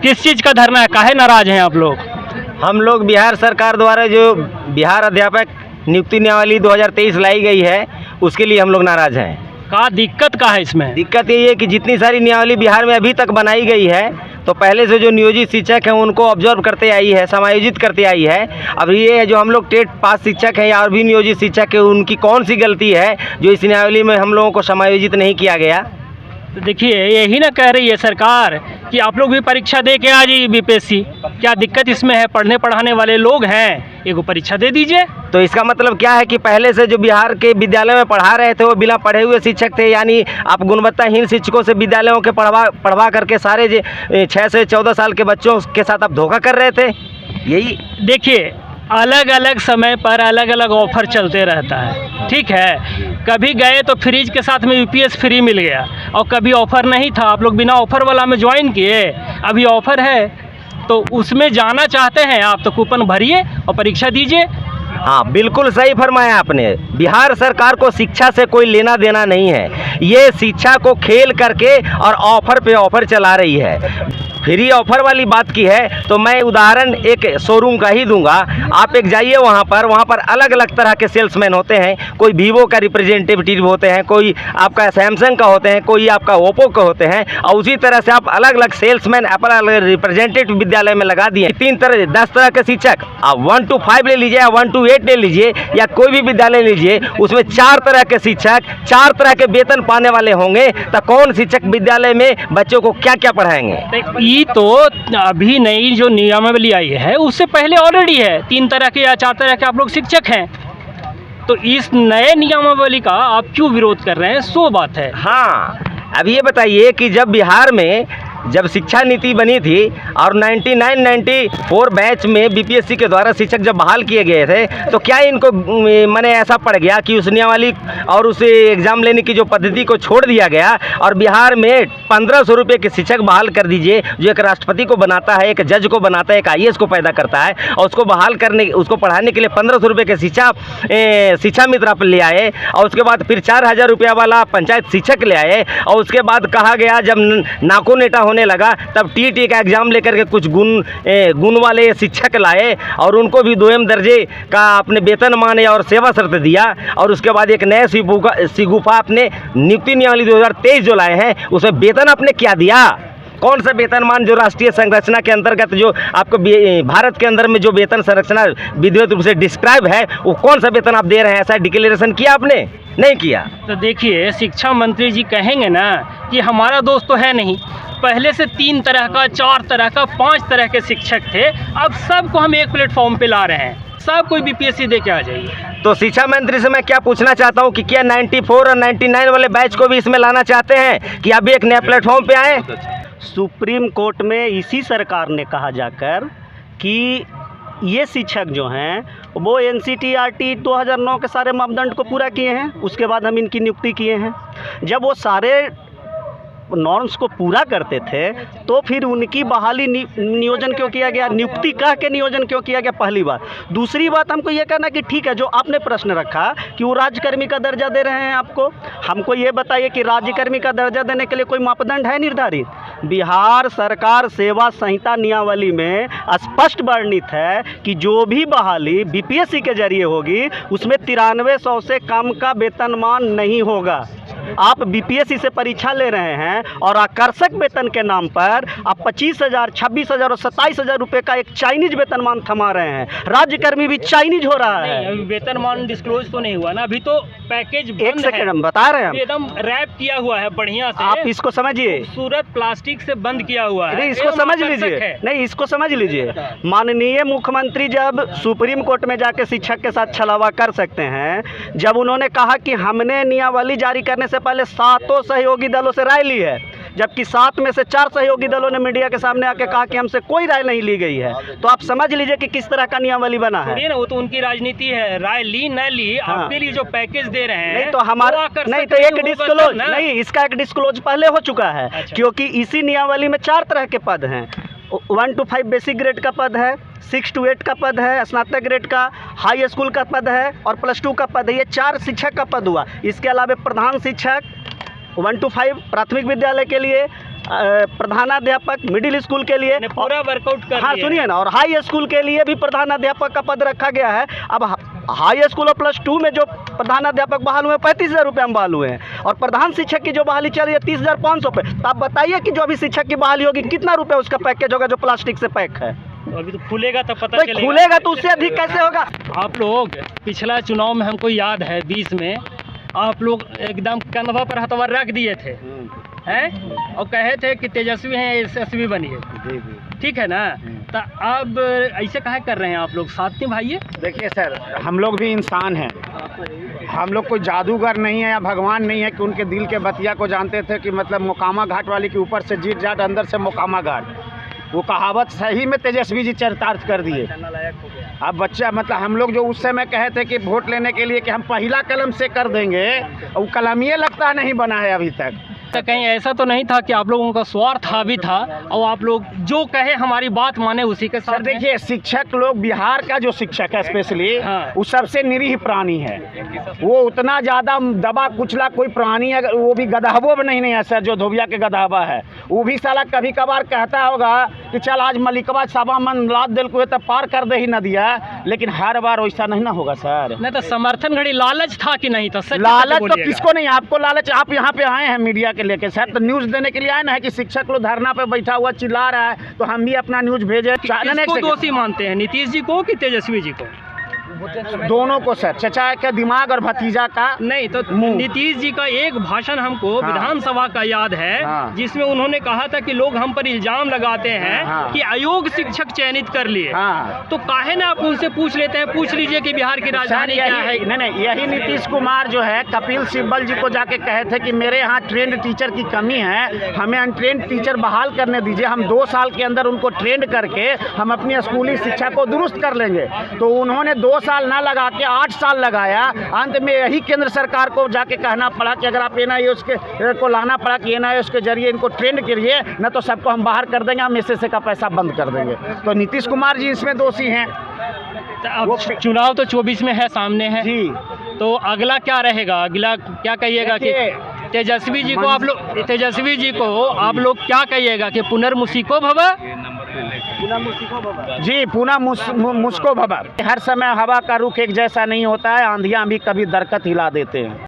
किस चीज़ का धरना है, काहे नाराज हैं आप लोग? हम लोग बिहार सरकार द्वारा जो बिहार अध्यापक नियुक्ति नियमावली 2023 लाई गई है उसके लिए हम लोग नाराज़ हैं। का दिक्कत का है इसमें? दिक्कत यही है कि जितनी सारी नियमावली बिहार में अभी तक बनाई गई है तो पहले से जो नियोजित शिक्षक हैं उनको ऑब्जर्व करते आई है, समायोजित करते आई है। अब ये है जो हम लोग टेट पास शिक्षक हैं या और भी नियोजित शिक्षक है, उनकी कौन सी गलती है जो इस नियमावली में हम लोगों को समायोजित नहीं किया गया। तो देखिए यही ना कह रही है सरकार कि आप लोग भी परीक्षा दे के आ जाइए बीपीएससी, क्या दिक्कत इसमें है? पढ़ने पढ़ाने वाले लोग हैं, एगो परीक्षा दे दीजिए। तो इसका मतलब क्या है कि पहले से जो बिहार के विद्यालय में पढ़ा रहे थे वो बिना पढ़े हुए शिक्षक थे, यानी आप गुणवत्ताहीन शिक्षकों से विद्यालयों के पढ़वा करके सारे 6 से 14 साल के बच्चों के साथ आप धोखा कर रहे थे। यही देखिए अलग अलग समय पर अलग अलग ऑफ़र चलते रहता है, ठीक है। कभी गए तो फ्रिज के साथ में यूपीएस फ्री मिल गया और कभी ऑफ़र नहीं था, आप लोग बिना ऑफ़र वाला में ज्वाइन किए। अभी ऑफ़र है तो उसमें जाना चाहते हैं आप तो कूपन भरिए और परीक्षा दीजिए। हाँ, बिल्कुल सही फरमाया आपने। बिहार सरकार को शिक्षा से कोई लेना देना नहीं है, ये शिक्षा को खेल करके और ऑफ़र पे ऑफ़र चला रही है। फ्री ऑफ़र वाली बात की है तो मैं उदाहरण एक शोरूम का ही दूंगा। आप एक जाइए वहाँ पर अलग अलग तरह के सेल्समैन होते हैं। कोई वीवो का रिप्रेजेंटेटिव होते हैं, कोई आपका सैमसंग का होते हैं, कोई आपका ओप्पो का होते हैं, और उसी तरह से आप अलग अलग सेल्समैन अपना रिप्रेजेंटेटिव विद्यालय में लगा दिए। 10 तरह के शिक्षक, आप 1 to 5 ले लीजिए या 1 to 8 ले लीजिए या कोई भी विद्यालय लीजिए, उसमें 4 तरह के शिक्षक 4 तरह के वेतन पाने वाले होंगे, तो कौन शिक्षक विद्यालय में बच्चों को क्या क्या पढ़ाएंगे? ये तो अभी नई जो नियमावली आई है उससे पहले ऑलरेडी है, 3 तरह के या 4 तरह के आप लोग शिक्षक हैं। तो इस नए नियमावली का आप क्यों विरोध कर रहे हैं, सो बात है। हाँ, अब ये बताइए कि जब बिहार में जब शिक्षा नीति बनी थी और 99-94 बैच में बीपीएससी के द्वारा शिक्षक जब बहाल किए गए थे तो क्या इनको माने ऐसा पड़ गया कि उस नियमावली और उस एग्ज़ाम लेने की जो पद्धति को छोड़ दिया गया और बिहार में 1500 रुपये के शिक्षक बहाल कर दीजिए, जो एक राष्ट्रपति को बनाता है, एक जज को बनाता है, एक IAS को पैदा करता है, और उसको बहाल करने उसको पढ़ाने के लिए 1500 रुपये के शिक्षा मित्र आप ले आए, और उसके बाद फिर 4000 रुपया वाला पंचायत शिक्षक ले आए, और उसके बाद कहा गया जब नाको नेटा होने लगा तब टीटी का एग्जाम लेकर के कुछ गुण वाले शिक्षक लाए और उनको भी 2M दर्जे का अपने वेतनमान और सेवा शर्त दिया, और उसके बाद एक नए सिगुफा अपने नियुक्ति नियमावली 2023 जो लाए हैं उसमें वेतन आपने क्या दिया? कौन सा वेतनमान जो राष्ट्रीय संरचना के अंतर्गत जो आपको भारत के अंदर में जो वेतन संरचना विधिवत रूप से डिस्क्राइब है वो कौन सा वेतन आप दे रहे हैं? ऐसा डिक्लेरेशन किया आपने? नहीं किया। तो देखिए शिक्षा मंत्री जी कहेंगे ना कि हमारा दोस्त तो है नहीं, पहले से 3 तरह का 4 तरह का 5 तरह के शिक्षक थे, अब सबको हम एक प्लेटफॉर्म पे ला रहे हैं, सब कोई बीपीएससी दे के आ जाइए। तो शिक्षा मंत्री से मैं क्या पूछना चाहता हूँ कि क्या 94 और 99 वाले बैच को भी इसमें लाना चाहते हैं कि अभी एक नया प्लेटफॉर्म पे आए? सुप्रीम कोर्ट में इसी सरकार ने कहा जाकर कि ये शिक्षक जो हैं वो NCERT 2009 के सारे मापदंड को पूरा किए हैं, उसके बाद हम इनकी नियुक्ति किए हैं। जब वो सारे नॉर्म्स को पूरा करते थे तो फिर उनकी बहाली नियोजन क्यों किया गया, नियुक्ति कह के नियोजन क्यों किया गया? पहली बात। दूसरी बात हमको ये कहना कि ठीक है जो आपने प्रश्न रखा कि वो राज्यकर्मी का दर्जा दे रहे हैं आपको, हमको ये बताइए कि राज्यकर्मी का दर्जा देने के लिए कोई मापदंड है निर्धारित? बिहार सरकार सेवा संहिता नियमावली में स्पष्ट वर्णित है कि जो भी बहाली बीपीएससी के जरिए होगी उसमें 9300 से कम का वेतनमान नहीं होगा। आप बीपीएससी से परीक्षा ले रहे हैं और आकर्षक वेतन के नाम पर आप 25,000, 26,000 और 27,000 रुपये का एक चाइनीज वेतनमान थमा रहे हैं। राज्यकर्मी भी चाइनीज हो रहा है। वेतनमान डिस्क्लोज तो नहीं हुआ ना अभी, तो पैकेज एक सेकंड हम बता रहे हैं, एकदम रैप किया हुआ है बढ़िया से, आप इसको समझिए, खूबसूरत प्लास्टिक से बंद किया हुआ है। नहीं इसको समझ लीजिए, नहीं इसको समझ लीजिए। माननीय मुख्यमंत्री जब सुप्रीम कोर्ट में जाके शिक्षक के साथ छलावा कर सकते हैं, जब उन्होंने कहा कि हमने नियमावली जारी करने से पहले 7 सहयोगी दलों से राय ली है, जबकि 7 में से 4 सहयोगी दलों ने मीडिया के सामने आके कहा कि हमसे कोई राय नहीं ली गई है, तो आप समझ लीजिए कि किस तरह का नियमावली बना है। ना वो तो उनकी राजनीति है, राय ली न ली, आपके लिए जो पैकेज दे रहे हैं नहीं तो हमारा नहीं तो एक डिस्क्लोज नहीं, इसका एक डिस्क्लोज पहले हो चुका है। अच्छा। क्योंकि इसी नियमावली में 4 तरह के पद हैं, 1 to 5 बेसिक ग्रेड का पद है, 6 to 8 का पद है, स्नातक ग्रेड का, हाई स्कूल का पद है और +2 का पद है। ये 4 शिक्षक का पद हुआ। इसके अलावा प्रधान शिक्षक 1 to 5 प्राथमिक विद्यालय के लिए, प्रधानाध्यापक मिडिल स्कूल के लिए, पूरा वर्कआउट कर हाँ लिया। सुनिए ना, और हाई स्कूल के लिए भी प्रधानाध्यापक का पद रखा गया है। अब हाई स्कूल और +2 में जो प्रधानाध्यापक बहाल हुए हैं 35,000 रुपये में बहाल हुए हैं, और प्रधान शिक्षक की जो बहाली चल रही है 30,500 पे। तो आप बताइए कि जो अभी शिक्षक की बहाली होगी कितना रुपये उसका पैकेज होगा जो प्लास्टिक से पैक है? अभी तो खुलेगा तो पता भाई चलेगा। खुलेगा तो उससे अधिक कैसे होगा? आप लोग पिछला चुनाव में हमको याद है 20 में आप लोग एकदम कंधवा पर हथवा रख दिए थे हैं और कहे थे कि तेजस्वी हैं यशस्वी बनिए, ठीक है ना। तो अब ऐसे काहे कर रहे हैं आप लोग, साथ निभाइए। देखिए सर, हम लोग भी इंसान हैं, हम लोग कोई जादूगर नहीं है या भगवान नहीं है कि उनके दिल के बतिया को जानते थे कि मतलब मोकामा घाट वाले के ऊपर से जीत जाट अंदर से मोकामा घाट। वो कहावत सही में तेजस्वी जी चरितार्थ कर दिए। अब बच्चा मतलब हम लोग जो उस समय कहे थे कि वोट लेने के लिए कि हम पहला कलम से कर देंगे, वो कलम ये लगता नहीं बना है अभी तक। तो कहीं ऐसा तो नहीं था कि आप लोगों का स्वार्थ हावी था और आप लोग जो कहे हमारी बात माने उसी के साथ सर देखिए, शिक्षक लोग, बिहार का जो शिक्षक है स्पेशली, हाँ। वो सबसे निरीह प्राणी है। वो उतना ज़्यादा दबा कुचला कोई प्राणी है, वो भी गदहबो में नहीं है सर, जो धोबिया के गदहबा है वो भी साला कभी कभार कहता होगा कि चल आज मलिकवा साबा मन लाद दिल को तब पार कर दे ही नदिया, लेकिन हर बार वैसा नहीं ना होगा सर। नहीं तो समर्थन घड़ी लालच था कि नहीं था? सच लालच तो बोलिएगा। किसको नहीं, आपको लालच। आप यहाँ पे आए हैं मीडिया के लेके सर, तो न्यूज़ देने के लिए आए ना है कि शिक्षक लोग धरना पे बैठा हुआ चिल्ला रहा है तो हम भी अपना न्यूज़ भेजे। किसको दोषी मानते हैं, नीतीश जी को कि तेजस्वी जी को? दोनों को सर, चचा के दिमाग और भतीजा का। नहीं तो मुंह। नीतीश जी का एक भाषण हमको हाँ। विधानसभा का याद है, हाँ। जिसमें उन्होंने कहा था कि लोग हम पर इल्जाम लगाते हैं हाँ। कि अयोग्य शिक्षक चयनित कर लिए। हाँ। तो काहे ना आप उनसे पूछ लेते हैं, पूछ लीजिए कि बिहार की सर राजधानी क्या है। नहीं, यही नीतीश कुमार जो है कपिल सिब्बल जी को जाके कहे थे कि मेरे यहाँ ट्रेंड टीचर की कमी है, हमें अनट्रेंड टीचर बहाल करने दीजिए, हम 2 साल के अंदर उनको ट्रेंड करके हम अपनी स्कूली शिक्षा को दुरुस्त कर लेंगे। तो उन्होंने 2 साल ना लगा के 8 साल लगाया। अंत में यही केंद्र सरकार को जाके कहना पड़ा कि अगर आप NIOS के को लाना पड़ा कि NIOS के जरिए इनको ट्रेंड करिए, न तो सबको हम बाहर कर देंगे, हम SSA का पैसा बंद कर देंगे। तो नीतीश कुमार जी इसमें दोषी हैं। तो अब चुनाव तो 24 में है, सामने है जी, तो अगला क्या रहेगा, अगला क्या कहिएगा कि तेजस्वी जी को आप लोग क्या कहिएगा कि पुनर्मुसिको भव? जी, पुनः मुस्को भवा। हर समय हवा का रुख एक जैसा नहीं होता है, आंधियां भी कभी दरकत हिला देते हैं।